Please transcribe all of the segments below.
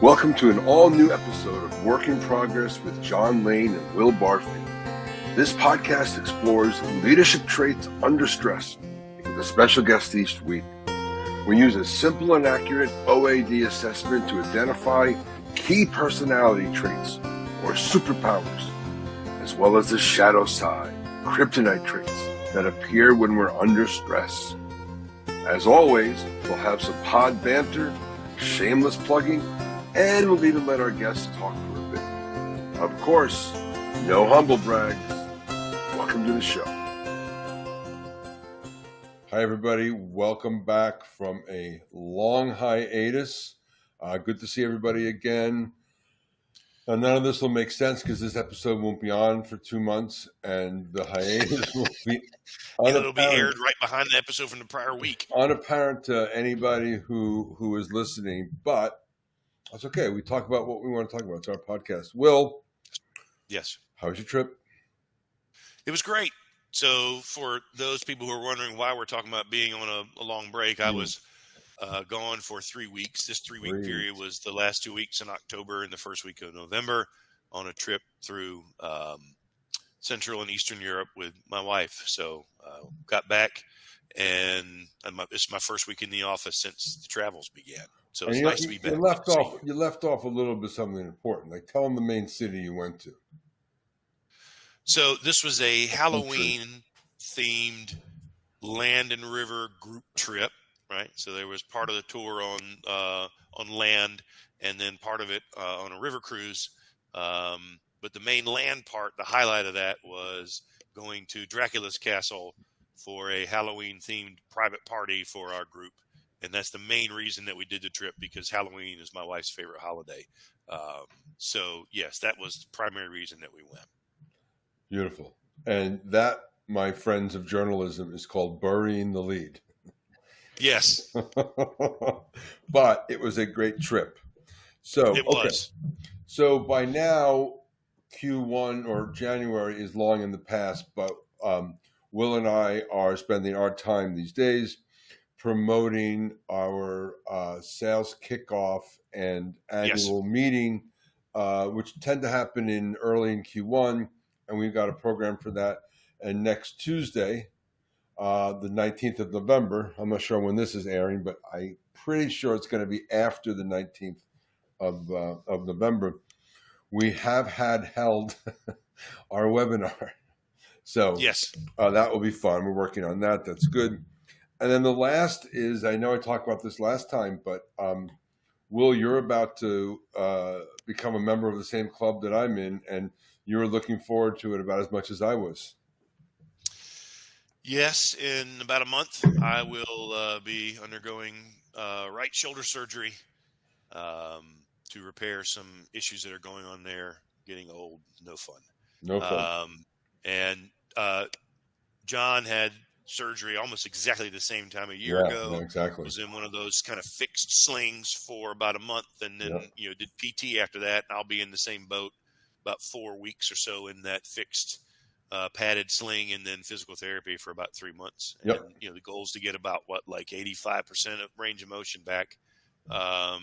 Welcome to an all-new episode of Work in Progress with John Lane and Will Barfield. This podcast explores leadership traits under stress with a special guest each week. We use a simple and accurate OAD assessment to identify key personality traits or superpowers, as well as the shadow side, kryptonite traits that appear when we're under stress. As always, we'll have some pod banter, shameless plugging, and we'll even let our guests talk for a bit. Of course, no humble brags. Welcome to the show. Hi, everybody. Welcome back from a long hiatus. Good to see everybody again. Now, none of this will make sense because this episode won't be on for 2 months, and the hiatus will be it'll be aired right behind the episode from the prior week. Unapparent to anybody who is listening, but that's okay. We talk about what we want to talk about. It's our podcast. Will? Yes. How was your trip? It was great. So for those people who are wondering why we're talking about being on a long break, I was gone for 3 weeks. This 3-week period was the last 2 weeks in October and the first week of November on a trip through Central and Eastern Europe with my wife. So got back, and this is my first week in the office since the travels began. So it's nice to be back. You left off a little bit something important. Like, tell them the main city you went to. So this was a Halloween-themed land and river group trip, right? So there was part of the tour on land, and then part of it on a river cruise. But the main land part, the highlight of that, was going to Dracula's castle for a Halloween-themed private party for our group. And that's the main reason that we did the trip, because Halloween is my wife's favorite holiday. So, yes, that was the primary reason that we went. Beautiful. And that, my friends of journalism, is called burying the lead. Yes. But it was a great trip. So it was. So by now, Q1 or January is long in the past, but Will and I are spending our time these days promoting our sales kickoff and annual meeting, which tend to happen early in Q1, and we've got a program for that. And next Tuesday, the 19th of November, I'm not sure when this is airing, but I'm pretty sure it's going to be after the 19th of November, we have held our webinar. So yes, that will be fun. We're working on that. That's good. And then the last is, I know I talked about this last time, but Will, you're about to become a member of the same club that I'm in, and you were looking forward to it about as much as I was. Yes, in about a month, I will be undergoing right shoulder surgery to repair some issues that are going on there. Getting old, no fun. No fun. And John had surgery almost exactly the same time a year ago. No, exactly. Was in one of those kind of fixed slings for about a month, and then did PT after that. I'll be in the same boat, about 4 weeks or so in that fixed padded sling, and then physical therapy for about 3 months. And the goal is to get about 85% of range of motion back. No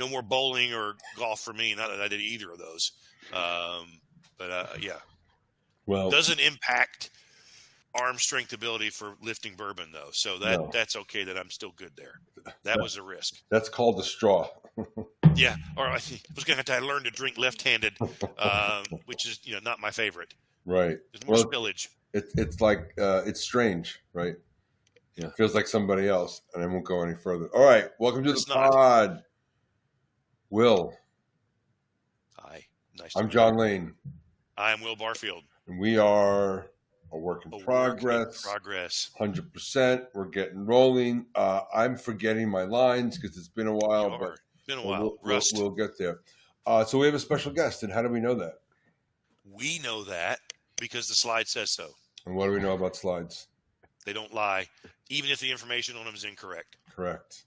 more bowling or golf for me. Not that I did either of those. Well, doesn't impact arm strength ability for lifting bourbon, though. So that's okay that I'm still good there. That was a risk. That's called the straw. Yeah. Or I was going to have to learn to drink left-handed, which is, not my favorite. Right. There's more spillage. It's like, it's strange, right? Yeah. Feels like somebody else, and I won't go any further. All right. Welcome to the pod. Will. Hi. I'm John Lane. I'm Will Barfield. And we are a work in progress. 100%. We're getting rolling. I'm forgetting my lines because it's been a while. But it's been a while. We'll get there. So we have a special guest, and how do we know that? We know that because the slide says so. And what do we know about slides? They don't lie, even if the information on them is incorrect. Correct.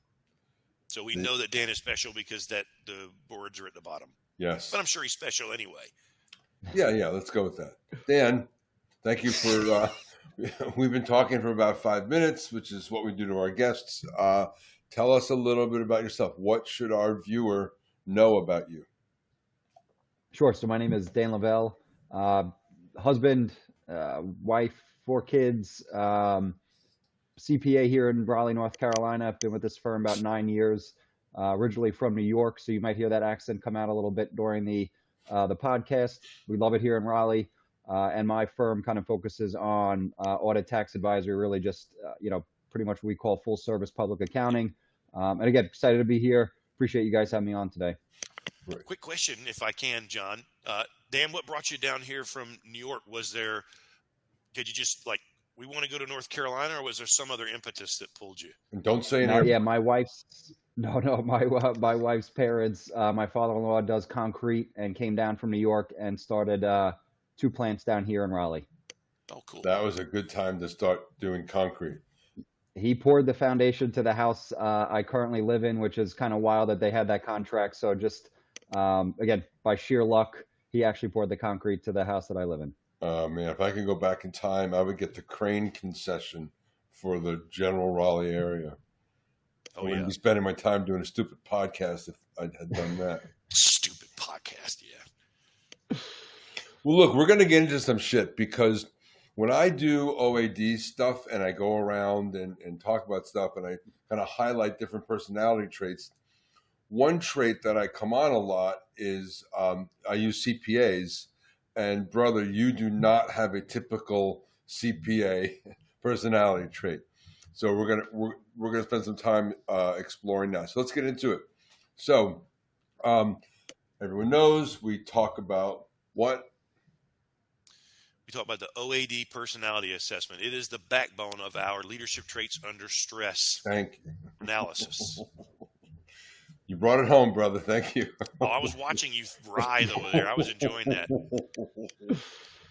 So we know that Dan is special because the words are at the bottom. Yes. But I'm sure he's special anyway. Yeah, let's go with that. Dan, thank you for we've been talking for about 5 minutes, which is what we do to our guests. tell us a little bit about yourself. What should our viewer know about you? Sure. So my name is Dan Lavelle, husband, wife, 4 kids, CPA here in Raleigh, North Carolina. I've been with this firm about 9 years, originally from New York. So you might hear that accent come out a little bit during the podcast. We love it here in Raleigh. And my firm kind of focuses on audit, tax advisory, really just, pretty much what we call full service public accounting. And again, excited to be here. Appreciate you guys having me on today. Right. Quick question, if I can, John. Dan, what brought you down here from New York? Did you just we want to go to North Carolina, or was there some other impetus that pulled you? And don't say no, yeah, my wife's parents, my father-in-law does concrete and came down from New York and started 2 plants down here in Raleigh. Oh, cool. That was a good time to start doing concrete. He poured the foundation to the house I currently live in, which is kind of wild that they had that contract. So just, again, by sheer luck, he actually poured the concrete to the house that I live in. Man, if I could go back in time, I would get the crane concession for the general Raleigh area. I wouldn't be spending my time doing a stupid podcast if I had done that. Stupid podcast, yeah. Well, look, we're going to get into some shit because when I do OAD stuff and I go around and talk about stuff and I kind of highlight different personality traits, one trait that I come on a lot is I use CPAs. And brother, you do not have a typical CPA personality trait. So we're gonna spend some time exploring that. So let's get into it. So everyone knows we talk about what? We talk about the OAD personality assessment. It is the backbone of our leadership traits under stress analysis. You brought it home, brother. Thank you. Oh, I was watching you writhe over there. I was enjoying that.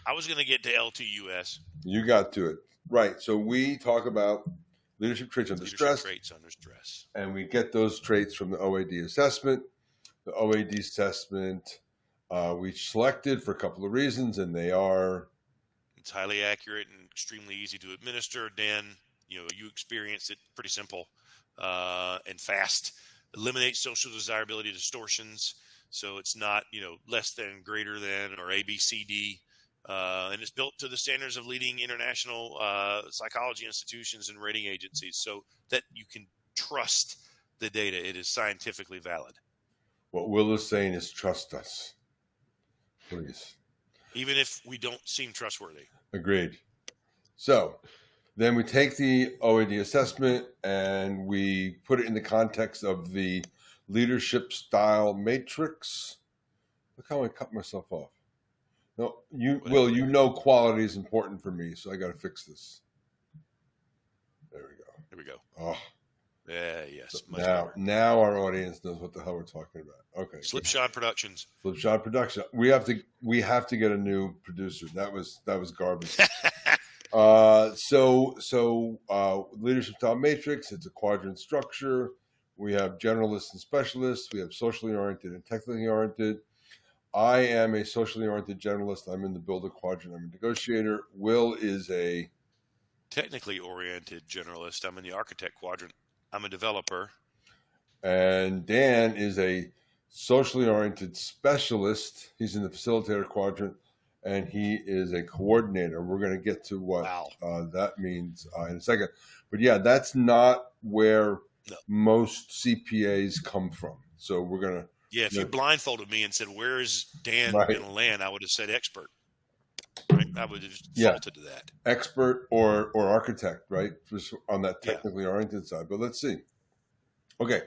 I was going to get to L2US. You got to it. Right. So we talk about leadership traits under stress. And we get those traits from the OAD assessment. The OAD assessment we selected for a couple of reasons, and they are... It's highly accurate and extremely easy to administer. Dan, you experienced it, pretty simple and fast. Eliminates social desirability distortions, so it's not less than, greater than, or A, B, C, D, and it's built to the standards of leading international psychology institutions and rating agencies, so that you can trust the data. It is scientifically valid. What Will is saying is trust us, please. Even if we don't seem trustworthy. Agreed. So then we take the OAD assessment and we put it in the context of the leadership style matrix. Look how I cut myself off. No, Will, quality is important for me, so I got to fix this. There we go. Oh. Yeah, yes. So now our audience knows what the hell we're talking about. Okay. Slipshod Productions. Slipshod Production. We have to get a new producer. That was garbage. So leadership style matrix, it's a quadrant structure. We have generalists and specialists. We have socially oriented and technically oriented. I am a socially oriented generalist. I'm in the builder quadrant. I'm a negotiator. Will is a technically oriented generalist. I'm in the architect quadrant. I'm a developer. And Dan is a socially oriented specialist. He's in the facilitator quadrant. And he is a coordinator. We're going to get to what that means in a second. But yeah, that's not where most CPAs come from. So we're going to... Yeah, if you blindfolded me and said, where is Dan going to land, I would have said expert. Right? I would have defaulted to that. Expert or architect, right? Just on that technically oriented side. But let's see. Okay,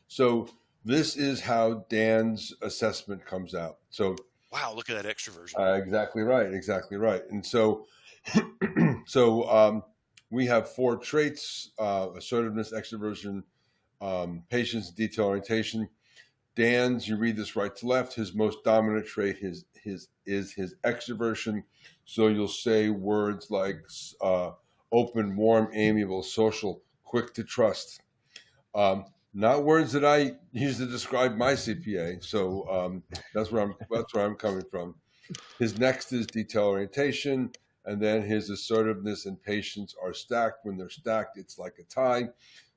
so this is how Dan's assessment comes out. So... Wow, look at that extroversion. Exactly right. And so, we have 4 traits: assertiveness, extroversion, patience, detail orientation. Dan's, you read this right to left. His most dominant trait is his extroversion. So you'll say words like open, warm, amiable, social, quick to trust. Not words that I use to describe my CPA. So that's where I'm coming from. His next is detail orientation, and then his assertiveness and patience are stacked. When they're stacked, it's like a tie.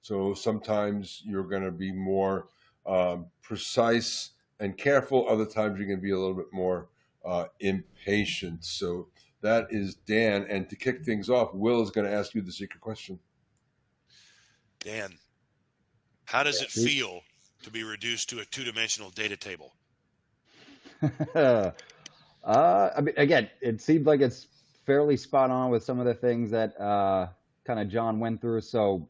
So sometimes you're going to be more precise and careful. Other times you're going to be a little bit more impatient. So that is Dan. And to kick things off, Will is going to ask you the secret question. Dan, how does it feel to be reduced to a two-dimensional data table? I mean, again, it seems like it's fairly spot on with some of the things that kind of John went through. So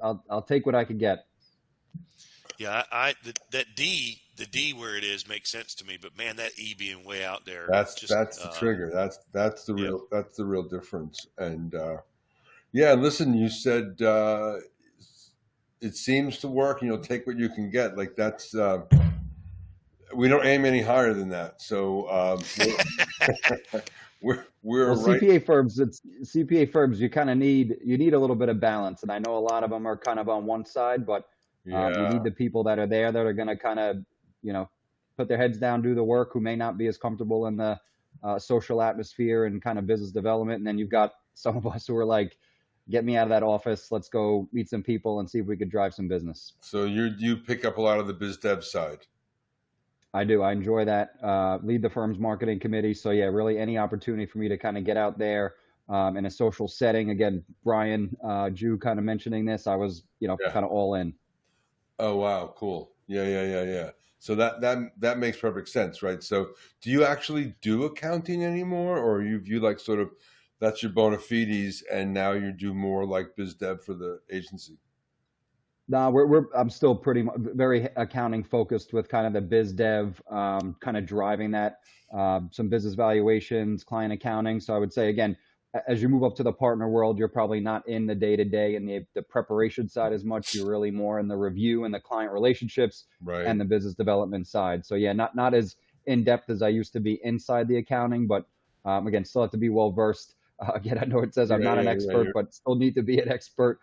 I'll take what I could get. Yeah, the D where it is makes sense to me, but man, that E being way out there. That's the trigger. That's the real difference. And yeah, listen, you said it seems to work. Take what you can get. Like that's we don't aim any higher than that. So we're well, right. CPA firms. You kind of need a little bit of balance, and I know a lot of them are kind of on one side, but you need the people that are there that are going to kind of put their heads down, do the work, who may not be as comfortable in the social atmosphere and kind of business development. And then you've got some of us who are like, get me out of that office. Let's go meet some people and see if we could drive some business. So you pick up a lot of the biz dev side. I do. I enjoy that. Lead the firm's marketing committee. So yeah, really any opportunity for me to kind of get out there in a social setting. Again, Brian, Jew kind of mentioning this, I was, kind of all in. Oh, wow. Cool. Yeah. So that makes perfect sense, right? So do you actually do accounting anymore, or you like sort of, that's your bona fides and now you do more like biz dev for the agency? No, I'm still very accounting focused with kind of the biz dev, kind of driving that, some business valuations, client accounting. So I would say, again, as you move up to the partner world, you're probably not in the day-to-day and the preparation side as much. You're really more in the review and the client relationships, right, and the business development side. So yeah, not as in-depth as I used to be inside the accounting, but again, still have to be well-versed. Again, I know it says I'm not an expert, but still need to be an expert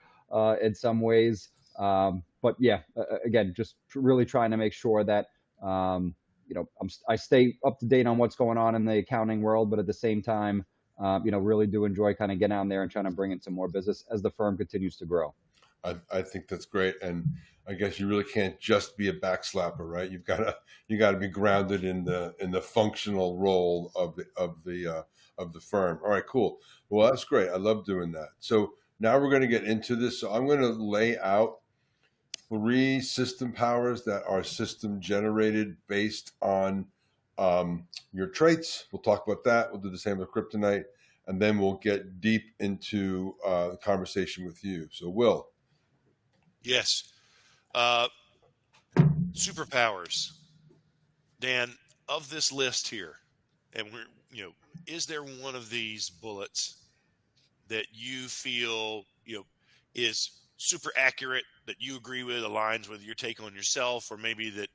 in some ways. But yeah, again, just really trying to make sure that, I stay up to date on what's going on in the accounting world, but at the same time, really do enjoy kind of getting out there and trying to bring in some more business as the firm continues to grow. I think that's great. And I guess you really can't just be a backslapper, right? You got to be grounded in the functional role of the firm. All right, cool. Well, that's great. I love doing that. So now we're going to get into this. So I'm going to lay out 3 system powers that are system generated based on your traits. We'll talk about that. We'll do the same with kryptonite, and then we'll get deep into the conversation with you. So, Will. Yes. Superpowers. Dan, of this list here, and is there one of these bullets that you feel, is super accurate, that you agree with, aligns with your take on yourself, or maybe that,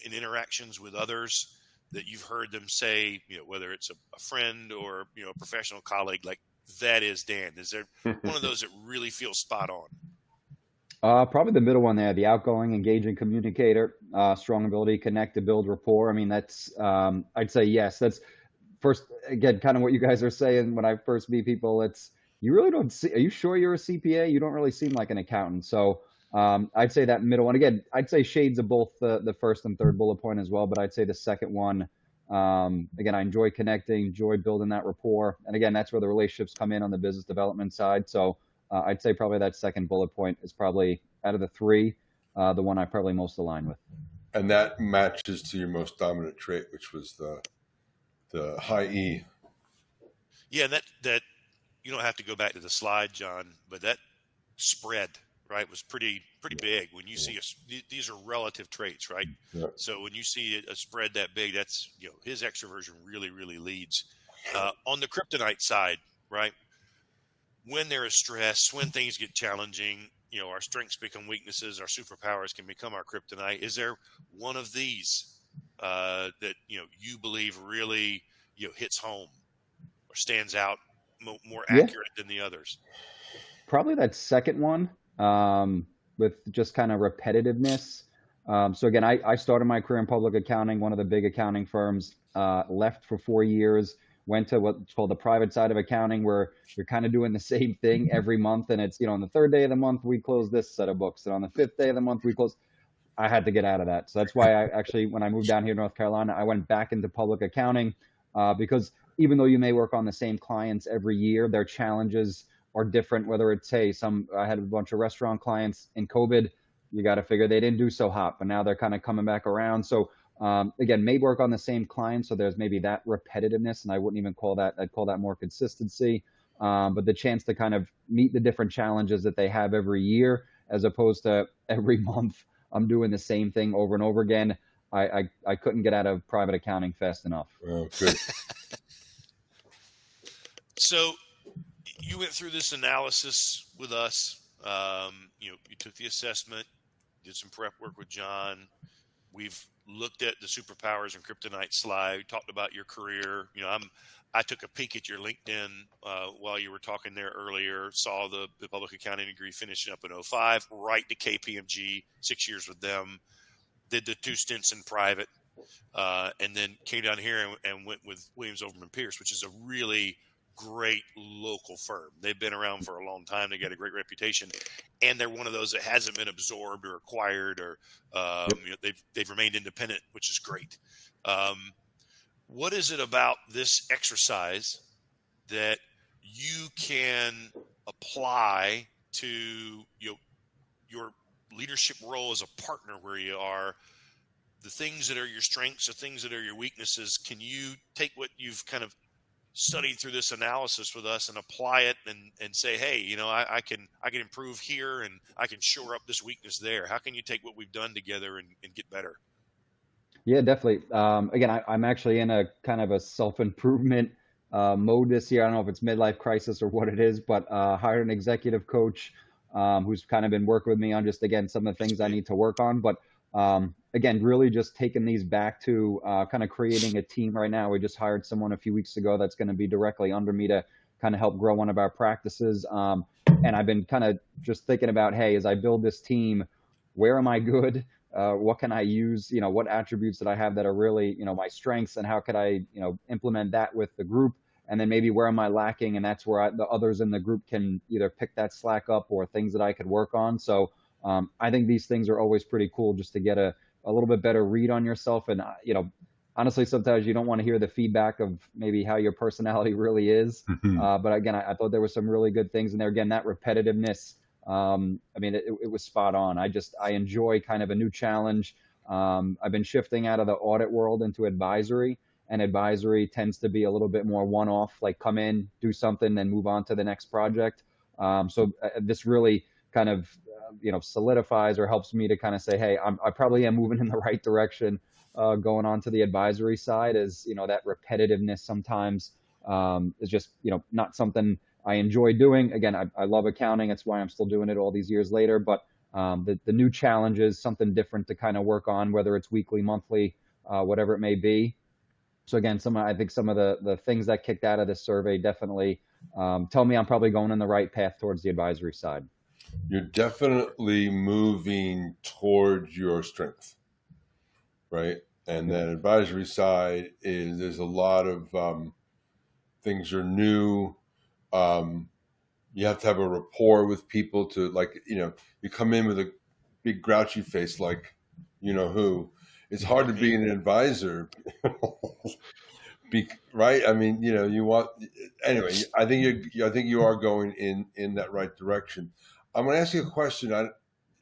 in interactions with others that you've heard them say, whether it's a friend or, a professional colleague, like, that is Dan? Is there one of those that really feels spot on? Probably the middle one there, the outgoing, engaging communicator, strong ability to connect, to build rapport. I mean, that's, I'd say yes. That's first, again, kind of what you guys are saying when I first meet people. It's, you really don't see, are you sure you're a CPA? You don't really seem like an accountant. So I'd say that middle one. Again, I'd say shades of both the first and third bullet point as well, but I'd say the second one, again, I enjoy connecting, enjoy building that rapport. And again, that's where the relationships come in on the business development side. So I'd say probably that second bullet point is probably, out of the 3, the one I probably most align with. And that matches to your most dominant trait, which was the high E. Yeah, that you don't have to go back to the slide, John, but that spread, right, was pretty big. When you see these are relative traits, right? Yeah. So when you see a spread that big, that's, his extroversion really, really leads. On the kryptonite side, right, when there is stress, when things get challenging, our strengths become weaknesses, our superpowers can become our kryptonite. Is there one of these that you believe really hits home or stands out more accurate than the others? Probably that second one, with just kind of repetitiveness. So again, I started my career in public accounting, one of the big accounting firms, left for 4 years, went to what's called the private side of accounting, where you're kind of doing the same thing every month. And it's, on the third day of the month, we close this set of books. And on the fifth day of the month, we close. I had to get out of that. So that's why I actually, when I moved down here to North Carolina, I went back into public accounting because even though you may work on the same clients every year, their challenges are different. Whether it's, hey, I had a bunch of restaurant clients in COVID, you got to figure they didn't do so hot, but now they're kind of coming back around. So again, may work on the same client. So there's maybe that repetitiveness, and I wouldn't even call that, I'd call that more consistency. But the chance to kind of meet the different challenges that they have every year, as opposed to every month I'm doing the same thing over and over again. I couldn't get out of private accounting fast enough. Oh, good. So you went through this analysis with us. You took the assessment, did some prep work with John. We've looked at the superpowers and kryptonite slide, talked about your career. I took a peek at your LinkedIn while you were talking there earlier, saw the public accounting degree finishing up in 2005, right to KPMG, 6 years with them, did the 2 stints in private, and then came down here and went with Williams Overman Pierce, which is a really great local firm. They've been around for a long time. They got a great reputation, and they're one of those that hasn't been absorbed or acquired, or they've remained independent, which is great. What is it about this exercise that you can apply to your leadership role as a partner, where you are, the things that are your strengths, the things that are your weaknesses? Can you take what you've kind of studied through this analysis with us and apply it and say, hey, I can improve here, and I can shore up this weakness there? How can you take what we've done together and get better? Yeah, definitely. Again, I'm actually in a kind of a self-improvement mode this year. I don't know if it's midlife crisis or what it is, but hired an executive coach who's kind of been working with me on just, again, some of the things I need to work on. But again, really just taking these back to kind of creating a team right now. We just hired someone a few weeks ago that's going to be directly under me to kind of help grow one of our practices. And I've been kind of just thinking about, hey, as I build this team, where am I good? What can I use? What attributes that I have that are really, my strengths, and how could I, implement that with the group? And then maybe where am I lacking? And that's where the others in the group can either pick that slack up, or things that I could work on. So I think these things are always pretty cool, just to get a little bit better read on yourself. And, honestly, sometimes you don't want to hear the feedback of maybe how your personality really is. But again, I thought there were some really good things in there. Again, that repetitiveness, it was spot on. I enjoy kind of a new challenge. I've been shifting out of the audit world into advisory, and advisory tends to be a little bit more one-off, like come in, do something, then move on to the next project. So this really kind of, solidifies or helps me to kind of say, hey, I probably am moving in the right direction, going on to the advisory side. Is, that repetitiveness sometimes is just, not something I enjoy doing. Again, I love accounting. That's why I'm still doing it all these years later. But the new challenge is something different to kind of work on, whether it's weekly, monthly, whatever it may be. So again, I think some of the things that kicked out of this survey definitely tell me I'm probably going in the right path towards the advisory side. You're definitely moving towards your strength, right? And that advisory side there's a lot of things are new. You have to have a rapport with people to, like, you come in with a big grouchy face, like, who. It's hard to be an advisor, right? I mean, you want, anyway, I think you are going in that right direction. I'm going to ask you a question.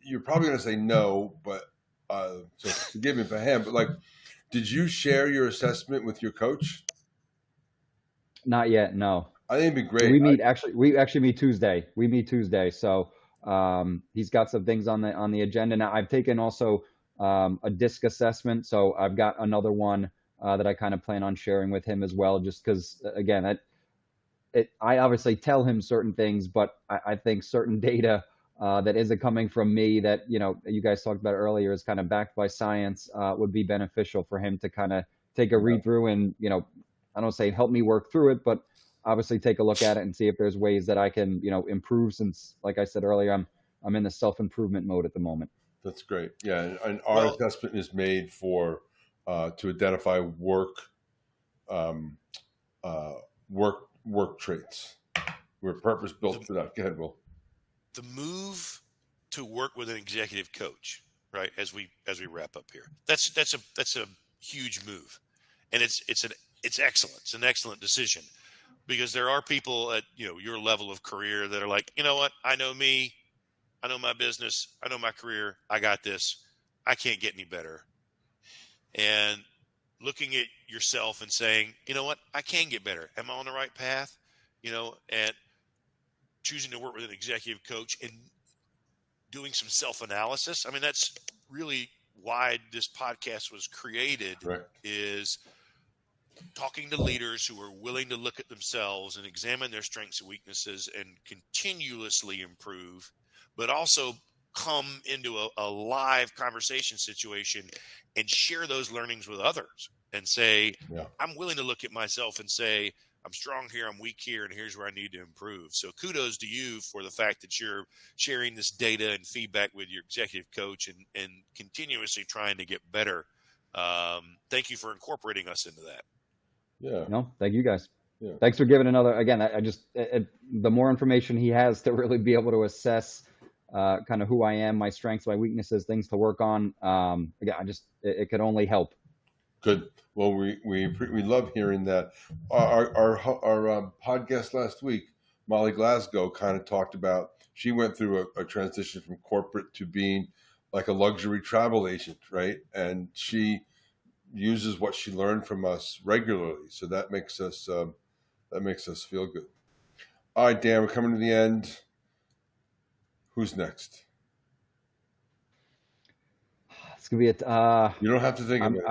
You're probably going to say no, but so forgive me if I am, but did you share your assessment with your coach? Not yet, no. I think it'd be great. We actually meet Tuesday. We meet Tuesday. So he's got some things on the agenda. Now, I've taken also a DISC assessment. So I've got another one that I kind of plan on sharing with him as well, just because, again, I obviously tell him certain things, but I think certain data that isn't coming from me, that, you guys talked about earlier, is kind of backed by science, would be beneficial for him to kind of take a read through and, I don't say help me work through it, but obviously take a look at it and see if there's ways that I can, improve, since, like I said earlier, I'm in the self-improvement mode at the moment. That's great. Yeah. And our assessment is made for, to identify work work traits. We're purpose built for that. Go ahead, Will. The move to work with an executive coach, right? As we wrap up here, that's a huge move, and it's excellent. It's an excellent decision, because there are people at your level of career that are like, you know what, I know me, I know my business, I know my career, I got this, I can't get any better. And looking at yourself and saying, you know what, I can get better. Am I on the right path? And choosing to work with an executive coach and doing some self-analysis. I mean, that's really why this podcast was created. Right. Is talking to leaders who are willing to look at themselves and examine their strengths and weaknesses and continuously improve, but also come into a live conversation situation and share those learnings with others and say, I'm willing to look at myself and say, I'm strong here, I'm weak here, and here's where I need to improve. So kudos to you for the fact that you're sharing this data and feedback with your executive coach and continuously trying to get better. Thank you for incorporating us into that. Yeah. No, thank you guys. Yeah. Thanks for giving another, again, I just, the more information he has to really be able to assess kind of who I am, my strengths, my weaknesses, things to work on. Again, it could only help. Good. Well, we love hearing that. Our podcast last week, Molly Glasgow kind of talked about, she went through a transition from corporate to being like a luxury travel agent, right? And she uses what she learned from us regularly. So that makes us feel good. All right, Dan, we're coming to the end. Who's next? It's gonna be you don't have to think of it.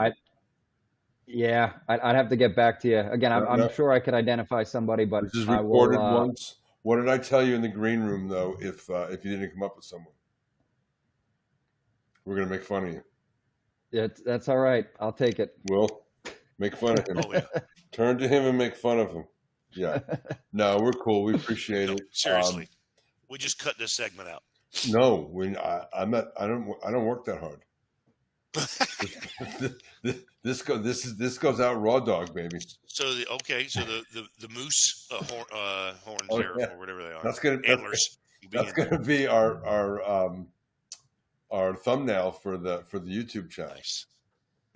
I'd have to get back to you. Again, I'm sure I could identify somebody, but this is recorded once. What did I tell you in the green room, though, if you didn't come up with someone? We're going to make fun of you. That's all right. I'll take it. Will, make fun of him. Oh, yeah. Turn to him and make fun of him. Yeah. No, we're cool. We appreciate it. Seriously. We just cut this segment out. No, I'm not. I don't work that hard. This goes out raw dog, baby. So the moose horns there, or whatever they are. That's gonna antlers. That's gonna be our thumbnail for the YouTube channel.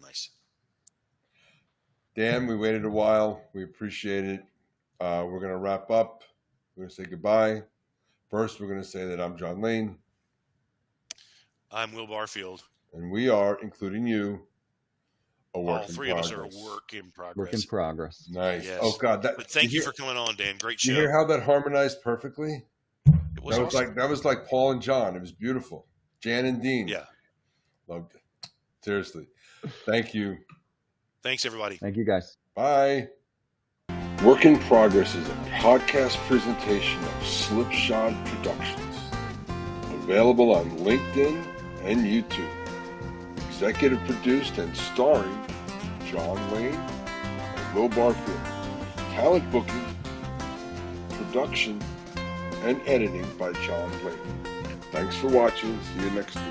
Nice. Dan, we waited a while. We appreciate it. We're gonna wrap up. We're gonna say goodbye. First, we're gonna say that I'm John Lane. I'm Will Barfield. And we are, including you, all three of us are a work in progress. Work in progress. Nice. Yes. Oh God! But thank you for coming on, Dan. Great show. You hear how that harmonized perfectly? It was awesome. That was like Paul and John. It was beautiful. Jan and Dean. Yeah. Loved it. Seriously. Thank you. Thanks, everybody. Thank you, guys. Bye. Work in Progress is a podcast presentation of Slipshod Productions. Available on LinkedIn and YouTube. Executive produced and starring John Lane and Will Barfield. Talent booking, production, and editing by John Lane. Thanks for watching. See you next week.